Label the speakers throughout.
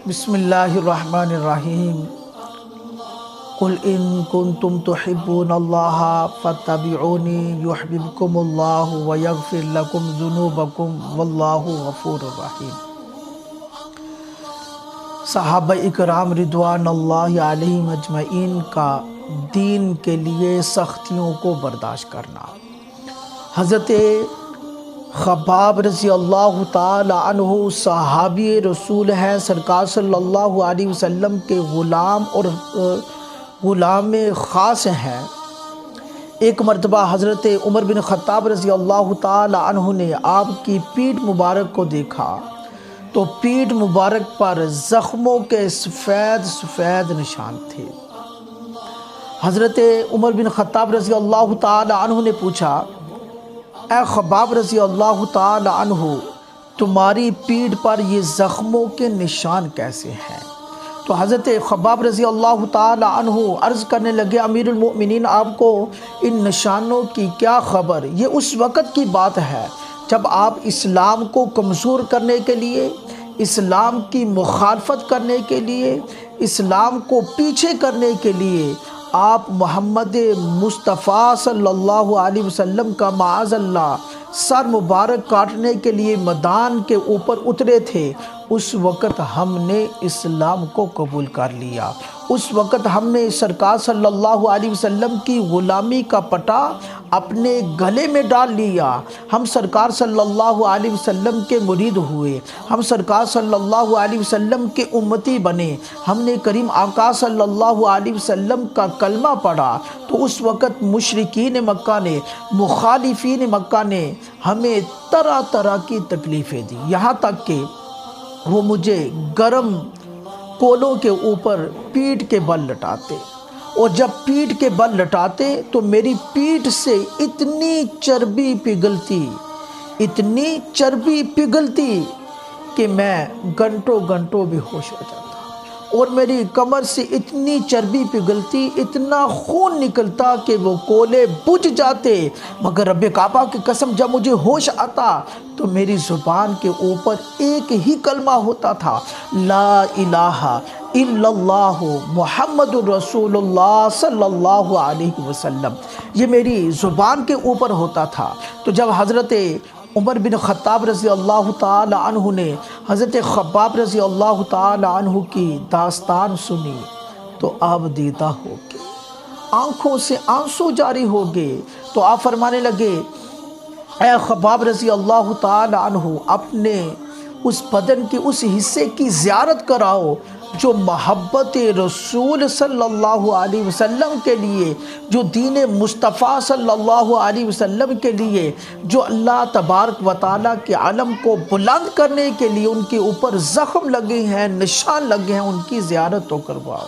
Speaker 1: بسم اللہ الرحمن الرحیم قل ان کنتم تحبون اللہ فاتبعونی یحببکم اللہ ویغفر لکم ذنوبکم واللہ غفور الرحیم۔ صحابہ اکرام رضوان اللہ علیہم اجمعین کا دین کے لیے سختیوں کو برداشت کرنا۔ حضرت خباب رضی اللہ تعالی عنہ صحابی رسول ہیں، سرکار صلی اللہ علیہ وسلم کے غلام اور غلام خاص ہیں۔ ایک مرتبہ حضرت عمر بن خطاب رضی اللہ تعالی عنہ نے آپ کی پیٹھ مبارک کو دیکھا تو پیٹھ مبارک پر زخموں کے سفید سفید نشان تھے۔ حضرت عمر بن خطاب رضی اللہ تعالی عنہ نے پوچھا، اے خباب رضی اللہ تعالی عنہ، تمہاری پیٹھ پر یہ زخموں کے نشان کیسے ہیں؟ تو حضرت خباب رضی اللہ تعالی عنہ عرض کرنے لگے، امیر المؤمنین، آپ کو ان نشانوں کی کیا خبر؟ یہ اس وقت کی بات ہے جب آپ اسلام کو کمزور کرنے کے لیے، اسلام کی مخالفت کرنے کے لیے، اسلام کو پیچھے کرنے کے لیے آپ محمد مصطفیٰ صلی اللہ علیہ وسلم کا معاذ اللہ سر مبارک کاٹنے کے لیے میدان کے اوپر اترے تھے۔ اس وقت ہم نے اسلام کو قبول کر لیا، اس وقت ہم نے سرکار صلی اللہ علیہ وسلم کی غلامی کا پٹا اپنے گلے میں ڈال لیا۔ ہم سرکار صلی اللہ علیہ وسلم کے مرید ہوئے، ہم سرکار صلی اللہ علیہ وسلم کے امتی بنے، ہم نے کریم آقا صلی اللہ علیہ وسلم کا کلمہ پڑھا۔ تو اس وقت مشرکین مکہ نے، مخالفین مکہ نے ہمیں طرح طرح کی تکلیفیں دی، یہاں تک کہ وہ مجھے گرم کولوں کے اوپر پیٹھ کے بل لٹاتے، اور جب پیٹھ کے بل لٹاتے تو میری پیٹھ سے اتنی چربی پگھلتی کہ میں گھنٹوں گھنٹوں بے ہوش ہو جاتا، اور میری کمر سے اتنی چربی پگھلتی، اتنا خون نکلتا کہ وہ کولے بجھ جاتے، مگر رب کعبہ کی قسم جب مجھے ہوش آتا تو میری زبان کے اوپر ایک ہی کلمہ ہوتا تھا، لا الہ الا اللہ محمد رسول اللہ صلی اللہ علیہ وسلم، یہ میری زبان کے اوپر ہوتا تھا۔ تو جب حضرت عمر بن خطاب رضی اللہ تعالی عنہ نے حضرت خباب رضی اللہ تعالی عنہ کی داستان سنی تو آپ دیدہ ہو گئے، آنکھوں سے آنسو جاری ہو گئے۔ تو آپ فرمانے لگے، اے خباب رضی اللہ تعالی عنہ، اپنے اس بدن کے اس حصے کی زیارت کراؤ جو محبت رسول صلی اللہ علیہ وسلم کے لیے، جو دین مصطفیٰ صلی اللہ علیہ وسلم کے لیے، جو اللہ تبارک و تعالیٰ کے علم کو بلند کرنے کے لیے ان کے اوپر زخم لگے ہیں، نشان لگے ہیں، ان کی زیارت تو کرواؤ۔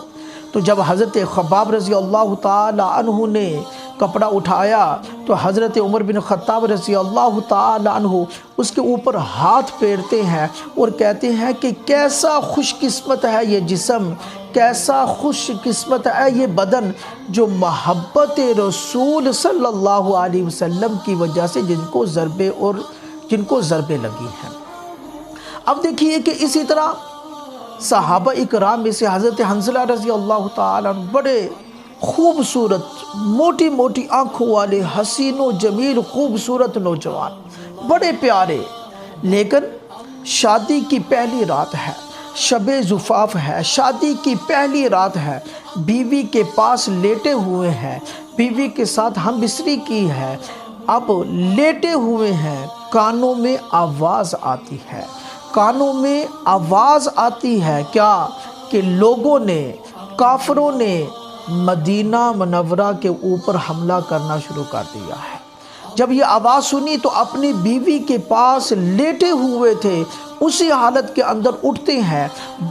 Speaker 1: تو جب حضرت خباب رضی اللہ تعالی عنہ نے کپڑا اٹھایا تو حضرت عمر بن خطاب رضی اللہ تعالی عنہ اس کے اوپر ہاتھ پھیرتے ہیں اور کہتے ہیں کہ کیسا خوش قسمت ہے یہ جسم، کیسا خوش قسمت ہے یہ بدن جو محبت رسول صلی اللہ علیہ وسلم کی وجہ سے جن کو ضربیں لگی ہیں۔ اب دیکھیے کہ اسی طرح صحابہ اکرام میں سے حضرت حنظلہ رضی اللہ تعالیٰ عنہ بڑے خوبصورت، موٹی موٹی آنکھوں والے، حسین و جمیل خوبصورت نوجوان، بڑے پیارے، لیکن شادی کی پہلی رات ہے، شب زفاف ہے، شادی کی پہلی رات ہے، بیوی کے پاس لیٹے ہوئے ہیں، بیوی کے ساتھ ہم بستری کی ہے، اب لیٹے ہوئے ہیں، کانوں میں آواز آتی ہے، کیا کہ لوگوں نے، کافروں نے مدینہ منورہ کے اوپر حملہ کرنا شروع کر دیا ہے۔ جب یہ آواز سنی تو اپنی بیوی کے پاس لیٹے ہوئے تھے، اسی حالت کے اندر اٹھتے ہیں،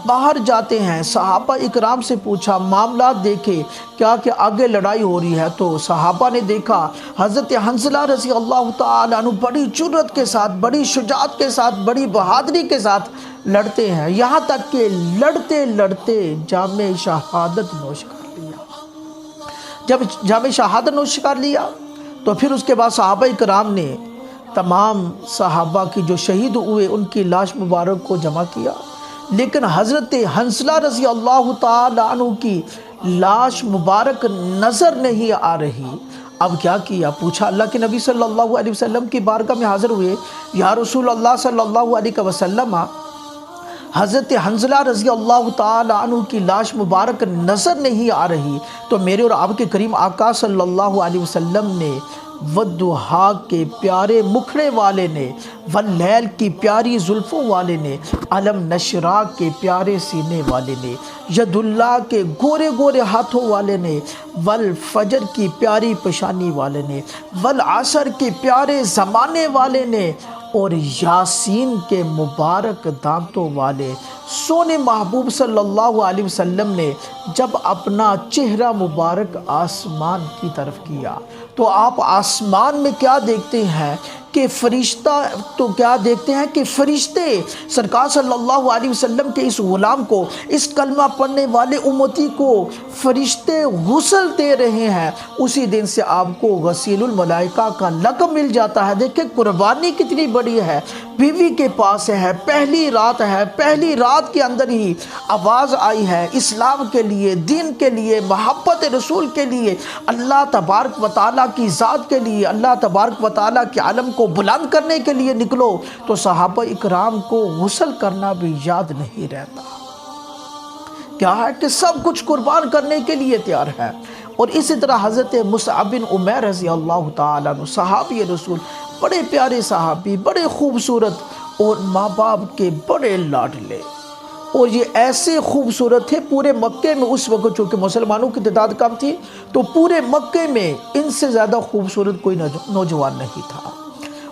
Speaker 1: باہر جاتے ہیں، صحابہ اکرام سے پوچھا، معاملات دیکھے کیا کہ آگے لڑائی ہو رہی ہے۔ تو صحابہ نے دیکھا حضرت حنظلہ رضی اللہ تعالیٰ عنہ بڑی جرأت کے ساتھ، بڑی شجاعت کے ساتھ، بڑی بہادری کے ساتھ لڑتے ہیں، یہاں تک کہ لڑتے لڑتے جام شہادت نوش کر لیا۔ جب جام شہادت نوش کر لیا تو پھر اس کے بعد صحابہ اکرام نے تمام صحابہ کی جو شہید ہوئے ان کی لاش مبارک کو جمع کیا، لیکن حضرت حنظلہ رضی اللہ تعالی عنہ کی لاش مبارک نظر نہیں آ رہی۔ اب کیا کیا؟ پوچھا، اللہ کے نبی صلی اللہ علیہ وسلم کی بارگاہ میں حاضر ہوئے، یا رسول اللہ صلی اللہ علیہ وسلم، حضرت حنظلہ رضی اللہ تعالی عنہ کی لاش مبارک نظر نہیں آ رہی، تو میرے اور آپ کے کریم آقا صلی اللہ علیہ وسلم نے والضحیٰ کے پیارے مکھڑے والے نے، واللیل کی پیاری زلفوں والے نے، علم نشرہ کے پیارے سینے والے نے، ید اللہ کے گورے گورے ہاتھوں والے نے، والفجر کی پیاری پیشانی والے نے، والعصر کے پیارے زمانے والے نے، اور یاسین کے مبارک دانتوں والے سونے محبوب صلی اللہ علیہ وسلم نے جب اپنا چہرہ مبارک آسمان کی طرف کیا تو آپ آسمان میں کیا دیکھتے ہیں کہ فرشتے سرکار صلی اللہ علیہ وسلم کے اس غلام کو، اس کلمہ پڑھنے والے امتی کو فرشتے غسل دے رہے ہیں۔ اسی دن سے آپ کو غسیل الملائکہ کا لقب مل جاتا ہے۔ دیکھیں قربانی کتنی بڑی ہے، بیوی کے پاس ہے، پہلی رات کے اندر ہی آواز آئی ہے اسلام کے لیے، دین کے لیے، محبت رسول کے لیے، اللہ تبارک و تعالیٰ کی ذات کے لیے، اللہ تبارک و تعالیٰ کے علم کو بلند کرنے کے لیے نکلو تو صحابہ اکرام کو غسل کرنا بھی یاد نہیں رہتا۔ کیا ہے کہ سب کچھ قربان کرنے کے لیے تیار ہے۔ اور اسی طرح حضرت مصعب بن عمیر رضی اللہ تعالیٰ عنہ، صحابی رسول، بڑے پیارے صحابی، بڑے خوبصورت اور ماں باپ کے بڑے لاڈلے، اور یہ ایسے خوبصورت تھے پورے مکے میں اس وقت، چونکہ مسلمانوں کی تعداد کم تھی تو پورے مکے میں ان سے زیادہ خوبصورت کوئی نوجوان نہیں تھا،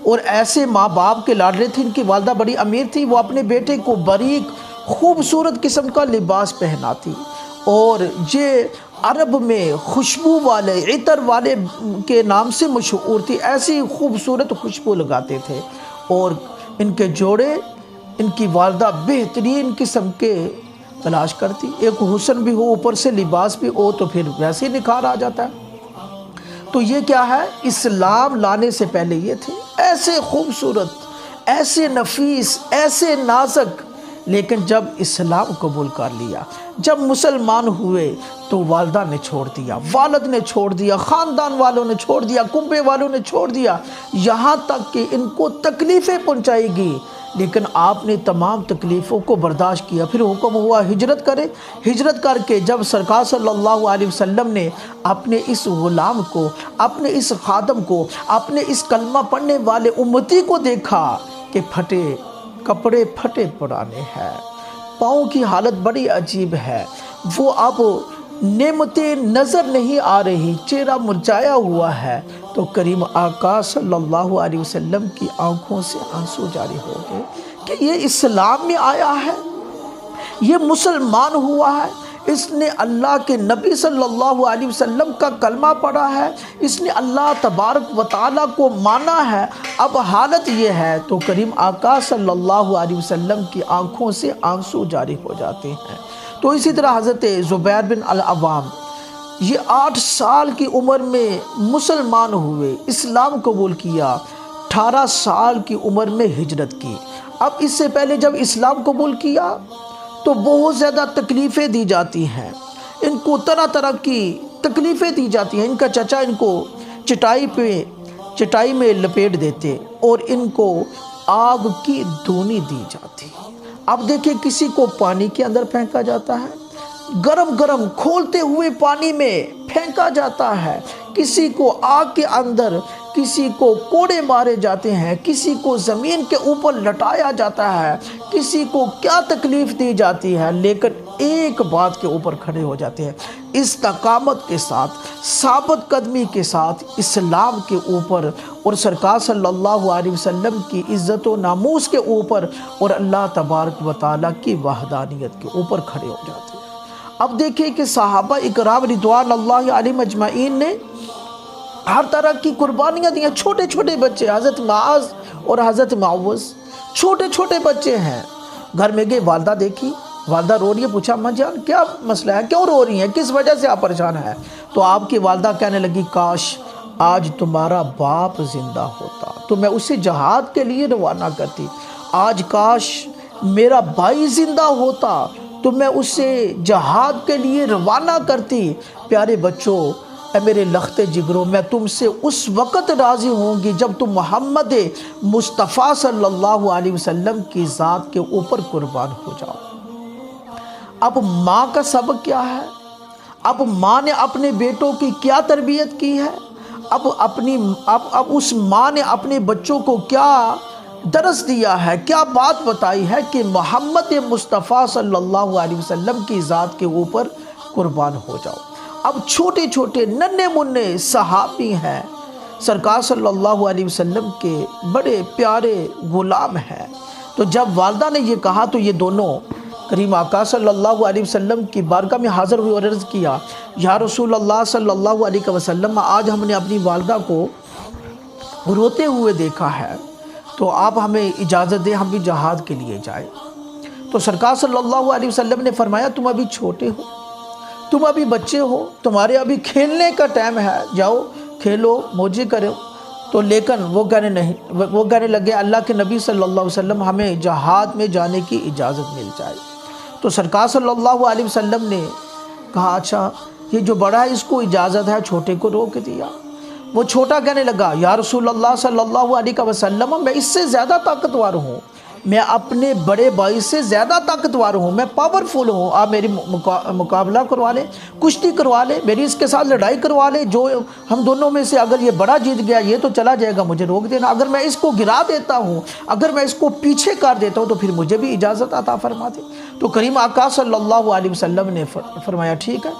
Speaker 1: اور ایسے ماں باپ کے لاڈلے تھے۔ ان کی والدہ بڑی امیر تھی، وہ اپنے بیٹے کو باریک خوبصورت قسم کا لباس پہناتی، اور یہ عرب میں خوشبو والے، عطر والے کے نام سے مشہور تھی، ایسی خوبصورت خوشبو لگاتے تھے، اور ان کے جوڑے ان کی والدہ بہترین قسم کے تلاش کرتی، ایک حسن بھی ہو اوپر سے لباس بھی ہو تو پھر ویسے ہی نکھار آ جاتا ہے۔ تو یہ کیا ہے، اسلام لانے سے پہلے یہ تھے ایسے خوبصورت، ایسے نفیس، ایسے نازک، لیکن جب اسلام قبول کر لیا، جب مسلمان ہوئے تو والدہ نے چھوڑ دیا، والد نے چھوڑ دیا، خاندان والوں نے چھوڑ دیا، کنبے والوں نے چھوڑ دیا، یہاں تک کہ ان کو تکلیفیں پہنچائی گی، لیکن آپ نے تمام تکلیفوں کو برداشت کیا۔ پھر حکم ہوا ہجرت کرے، ہجرت کر کے جب سرکار صلی اللہ علیہ وسلم نے اپنے اس غلام کو، اپنے اس خادم کو، اپنے اس کلمہ پڑھنے والے امتی کو دیکھا کہ پھٹے کپڑے پھٹے پرانے ہیں، پاؤں کی حالت بڑی عجیب ہے، وہ اب نعمتیں نظر نہیں آ رہی، چہرہ مرجھایا ہوا ہے، تو کریم آقا صلی اللہ علیہ وسلم کی آنکھوں سے آنسو جاری ہو گئے کہ یہ اسلام میں آیا ہے، یہ مسلمان ہوا ہے، اس نے اللہ کے نبی صلی اللہ علیہ وسلم کا کلمہ پڑھا ہے، اس نے اللہ تبارک و تعالیٰ کو مانا ہے، اب حالت یہ ہے۔ تو کریم آقا صلی اللہ علیہ وسلم کی آنکھوں سے آنسو جاری ہو جاتے ہیں۔ تو اسی طرح حضرت زبیر بن العوام، یہ 8 سال کی عمر میں مسلمان ہوئے، اسلام قبول کیا، 18 سال کی عمر میں ہجرت کی۔ اب اس سے پہلے جب اسلام قبول کیا تو بہت زیادہ تکلیفیں دی جاتی ہیں، ان کو طرح طرح کی تکلیفیں دی جاتی ہیں، ان کا چچا ان کو چٹائی میں لپیٹ دیتے اور ان کو آگ کی دھونی دی جاتی۔ اب دیکھیں کسی کو پانی کے اندر پھینکا جاتا ہے، گرم گرم کھولتے ہوئے پانی میں پھینکا جاتا ہے، کسی کو آگ کے اندر، کسی کو کوڑے مارے جاتے ہیں، کسی کو زمین کے اوپر لٹایا جاتا ہے، کسی کو کیا تکلیف دی جاتی ہے، لیکن ایک بات کے اوپر کھڑے ہو جاتے ہیں، استقامت کے ساتھ، ثابت قدمی کے ساتھ اسلام کے اوپر اور سرکار صلی اللہ علیہ وسلم کی عزت و ناموس کے اوپر اور اللہ تبارک و تعالیٰ کی وحدانیت کے اوپر کھڑے ہو جاتے ہیں۔ اب دیکھیں کہ صحابہ اکرام رضوان اللہ علیہم اجمعین نے ہر طرح کی قربانیاں دیا، چھوٹے چھوٹے بچے، حضرت معاذ اور حضرت معوذ چھوٹے چھوٹے بچے ہیں، گھر میں گئے، والدہ دیکھی، والدہ رو رہی ہے، پوچھا اماں جان کیا مسئلہ ہے، کیوں رو رہی ہیں، کس وجہ سے آپ پریشان ہیں؟ تو آپ کی والدہ کہنے لگی کاش آج تمہارا باپ زندہ ہوتا تو میں اسے جہاد کے لیے روانہ کرتی، آج کاش میرا بھائی زندہ ہوتا تو میں اسے جہاد کے لیے روانہ کرتی۔ پیارے بچوں، اے میرے لخت جگروں، میں تم سے اس وقت راضی ہوں گی جب تم محمد مصطفیٰ صلی اللہ علیہ وسلم کی ذات کے اوپر قربان ہو جاؤ۔ اب ماں کا سبق کیا ہے؟ اب ماں نے اپنے بیٹوں کی کیا تربیت کی ہے؟ اب اس ماں نے اپنے بچوں کو کیا درس دیا ہے، کیا بات بتائی ہے کہ محمد مصطفیٰ صلی اللہ علیہ وسلم کی ذات کے اوپر قربان ہو جاؤ۔ اب چھوٹے چھوٹے ننھے منھے صحابی ہیں، سرکار صلی اللہ علیہ وسلم کے بڑے پیارے غلام ہیں۔ تو جب والدہ نے یہ کہا تو یہ دونوں کریم آقا صلی اللہ علیہ وسلم کی بارگاہ میں حاضر ہوئے اور عرض کیا، یا رسول اللہ صلی اللہ علیہ وسلم، آج ہم نے اپنی والدہ کو روتے ہوئے دیکھا ہے، تو آپ ہمیں اجازت دیں ہم بھی جہاد کے لیے جائیں۔ تو سرکار صلی اللہ علیہ وسلم نے فرمایا، تم ابھی چھوٹے ہو، تم ابھی بچے ہو، تمہارے ابھی کھیلنے کا ٹائم ہے، جاؤ کھیلو موجے کرو۔ تو لیکن وہ کہنے لگے، اللہ کے نبی صلی اللہ علیہ وسلم، ہمیں جہاد میں جانے کی اجازت مل جائے۔ تو سرکار صلی اللہ علیہ وسلم نے کہا، اچھا یہ جو بڑا ہے اس کو اجازت ہے، چھوٹے کو روک دیا۔ وہ چھوٹا کہنے لگا، یا رسول اللہ صلی اللہ علیہ وسلم، میں اس سے زیادہ طاقتور ہوں، میں اپنے بڑے بھائی سے زیادہ طاقتور ہوں، میں پاورفل ہوں، آپ میری مقابلہ کروا لیں، کشتی کروا لیں، میری اس کے ساتھ لڑائی کروا لیں، جو ہم دونوں میں سے اگر یہ بڑا جیت گیا یہ تو چلا جائے گا، مجھے روک دینا، اگر میں اس کو گرا دیتا ہوں، اگر میں اس کو پیچھے کر دیتا ہوں تو پھر مجھے بھی اجازت عطا فرما دے۔ تو کریم آقا صلی اللہ علیہ وسلم نے فرمایا، ٹھیک ہے۔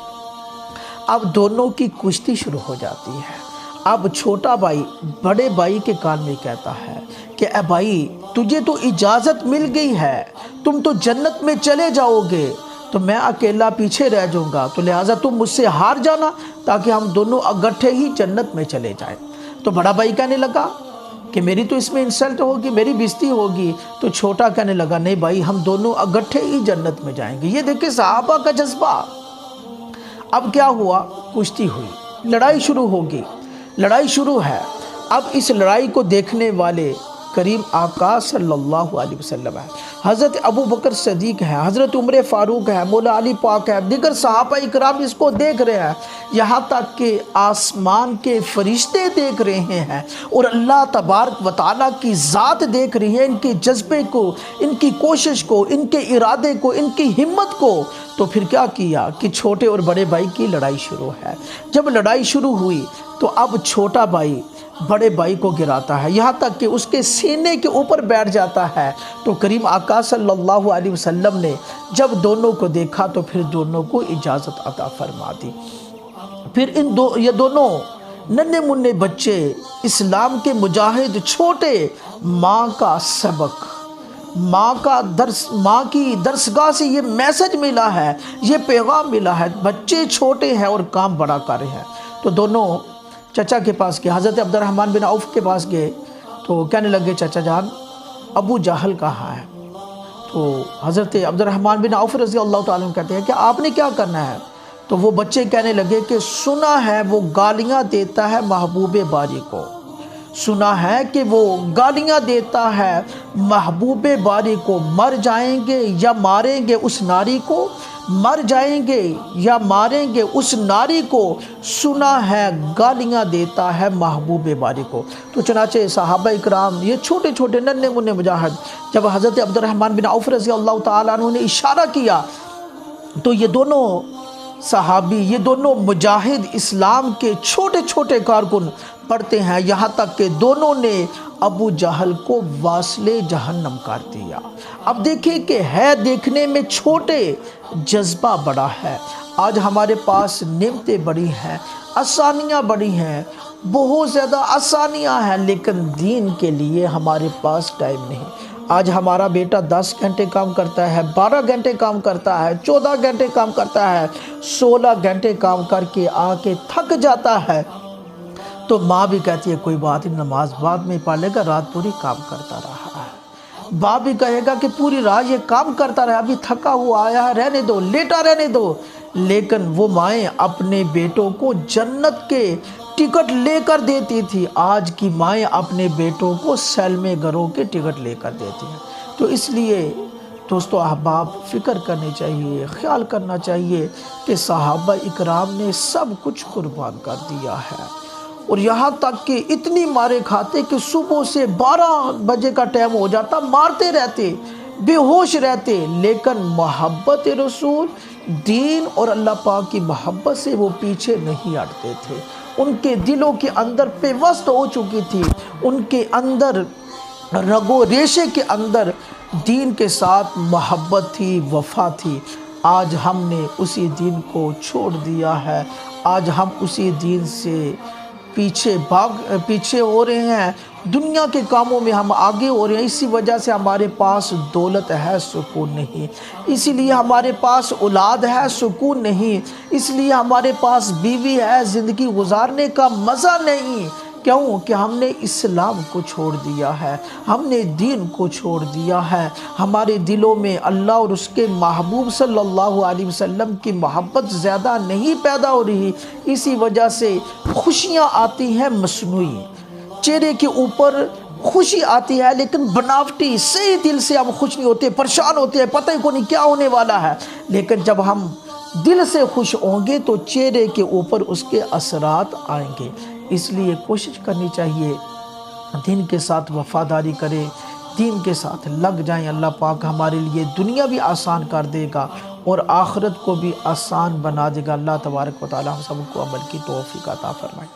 Speaker 1: اب دونوں کی کشتی شروع ہو جاتی ہے۔ اب چھوٹا بھائی بڑے بھائی کے کان میں کہتا ہے کہ اے بھائی، تجھے تو اجازت مل گئی ہے، تم تو جنت میں چلے جاؤ گے، تو میں اکیلا پیچھے رہ جاؤں گا، تو لہٰذا تم مجھ سے ہار جانا تاکہ ہم دونوں اکٹھے ہی جنت میں چلے جائیں۔ تو بڑا بھائی کہنے لگا کہ میری تو اس میں انسلٹ ہوگی، میری بےزتی ہوگی۔ تو چھوٹا کہنے لگا، نہیں بھائی، ہم دونوں اکٹھے ہی جنت میں جائیں گے۔ یہ دیکھیں صحابہ کا جذبہ۔ اب کیا ہوا؟ کشتی ہوئی، لڑائی شروع ہوگی، لڑائی شروع ہے۔ اب اس لڑائی کو دیکھنے والے کریم آقا صلی اللہ علیہ وسلم ہے، حضرت ابو بکر صدیق ہے، حضرت عمر فاروق ہے، مولا علی پاک ہے، دیگر صحابہ اکرام اس کو دیکھ رہے ہیں، یہاں تک کہ آسمان کے فرشتے دیکھ رہے ہیں، اور اللہ تبارک و تعالیٰ کی ذات دیکھ رہی ہے ان کے جذبے کو، ان کی کوشش کو، ان کے ارادے کو، ان کی ہمت کو۔ تو پھر کیا کیا کہ چھوٹے اور بڑے بھائی کی لڑائی شروع ہے۔ جب لڑائی شروع ہوئی تو اب چھوٹا بھائی بڑے بھائی کو گراتا ہے، یہاں تک کہ اس کے سینے کے اوپر بیٹھ جاتا ہے۔ تو کریم آقا صلی اللہ علیہ وسلم نے جب دونوں کو دیکھا تو پھر دونوں کو اجازت عطا فرما دی۔ پھر یہ دونوں ننھے منھے بچے، اسلام کے مجاہد، چھوٹے، ماں کا سبق، ماں کا درس، ماں کی درسگاہ سے یہ میسج ملا ہے، یہ پیغام ملا ہے، بچے چھوٹے ہیں اور کام بڑا کر رہے ہیں۔ تو دونوں چچا کے پاس گئے، حضرت عبد الرحمن بن عوف کے پاس گئے، تو کہنے لگے، چچا جان ابو جہل کہاں ہے؟ تو حضرت عبد الرحمن بن عوف رضی اللہ تعالیٰ عنہ کہتے ہیں کہ آپ نے کیا کرنا ہے؟ تو وہ بچے کہنے لگے کہ سنا ہے وہ گالیاں دیتا ہے محبوب باری کو، سنا ہے کہ وہ گالیاں دیتا ہے محبوب باری کو، مر جائیں گے یا ماریں گے اس ناری کو، مر جائیں گے یا ماریں گے اس ناری کو، سنا ہے گالیاں دیتا ہے محبوب باری کو۔ تو چنانچہ صحابہ اکرام، یہ چھوٹے چھوٹے ننھے منھے مجاہد، جب حضرت عبد الرحمن بن عوف رضی اللہ تعالیٰ عنہ نے اشارہ کیا تو یہ دونوں صحابی، یہ دونوں مجاہد اسلام کے چھوٹے چھوٹے کارکن پڑھتے ہیں، یہاں تک کہ دونوں نے ابو جہل کو واصل جہنم کر دیا۔ اب دیکھیں کہ ہے دیکھنے میں چھوٹے، جذبہ بڑا ہے۔ آج ہمارے پاس نعمتیں بڑی ہیں، آسانیاں بڑی ہیں، بہت زیادہ آسانیاں ہیں، لیکن دین کے لیے ہمارے پاس ٹائم نہیں۔ آج ہمارا بیٹا 10 گھنٹے کام کرتا ہے، 12 گھنٹے کام کرتا ہے، 14 گھنٹے کام کرتا ہے، 16 گھنٹے کام کر کے آ کے تھک جاتا ہے، تو ماں بھی کہتی ہے کوئی بات نہیں، نماز بعد میں پڑھ لے گا، رات پوری کام کرتا رہا ہے۔ باپ بھی کہے گا کہ پوری رات یہ کام کرتا رہا، ابھی تھکا ہوا آیا ہے، رہنے دو، لیٹا رہنے دو۔ لیکن وہ مائیں اپنے بیٹوں کو جنت کے ٹکٹ لے کر دیتی تھی، آج کی مائیں اپنے بیٹوں کو سیلمے گھروں کے ٹکٹ لے کر دیتی ہیں۔ تو اس لیے دوستو احباب، فکر کرنی چاہیے، خیال کرنا چاہیے کہ صحابہ اکرام نے سب کچھ قربان کر دیا ہے، اور یہاں تک کہ اتنی مارے کھاتے کہ صبح سے 12 بجے کا ٹائم ہو جاتا، مارتے رہتے، بے ہوش رہتے، لیکن محبت رسول، دین اور اللہ پاک کی محبت سے وہ پیچھے نہیں ہٹتے تھے۔ ان کے دلوں کے اندر پیوست ہو چکی تھی، ان کے اندر رگ و ریشے کے اندر دین کے ساتھ محبت تھی، وفا تھی۔ آج ہم نے اسی دین کو چھوڑ دیا ہے، آج ہم اسی دین سے پیچھے ہو رہے ہیں، دنیا کے کاموں میں ہم آگے ہو رہے ہیں۔ اسی وجہ سے ہمارے پاس دولت ہے، سکون نہیں، اسی لیے ہمارے پاس اولاد ہے، سکون نہیں، اس لیے ہمارے پاس بیوی ہے، زندگی گزارنے کا مزہ نہیں۔ کیوں کہ ہم نے اسلام کو چھوڑ دیا ہے، ہم نے دین کو چھوڑ دیا ہے، ہمارے دلوں میں اللہ اور اس کے محبوب صلی اللہ علیہ وسلم کی محبت زیادہ نہیں پیدا ہو رہی۔ اسی وجہ سے خوشیاں آتی ہیں مصنوعی، چہرے کے اوپر خوشی آتی ہے لیکن بناوٹی، صحیح دل سے ہم خوش نہیں ہوتے، پریشان ہوتے ہیں، پتہ ہی کو نہیں کیا ہونے والا ہے۔ لیکن جب ہم دل سے خوش ہوں گے تو چہرے کے اوپر اس کے اثرات آئیں گے۔ اس لیے کوشش کرنی چاہیے دین کے ساتھ وفاداری کریں، دین کے ساتھ لگ جائیں۔ اللہ پاک ہمارے لیے دنیا بھی آسان کر دے گا اور آخرت کو بھی آسان بنا دے گا۔ اللہ تبارک و تعالی ہم سب کو عمل کی توفیق عطا فرمائے۔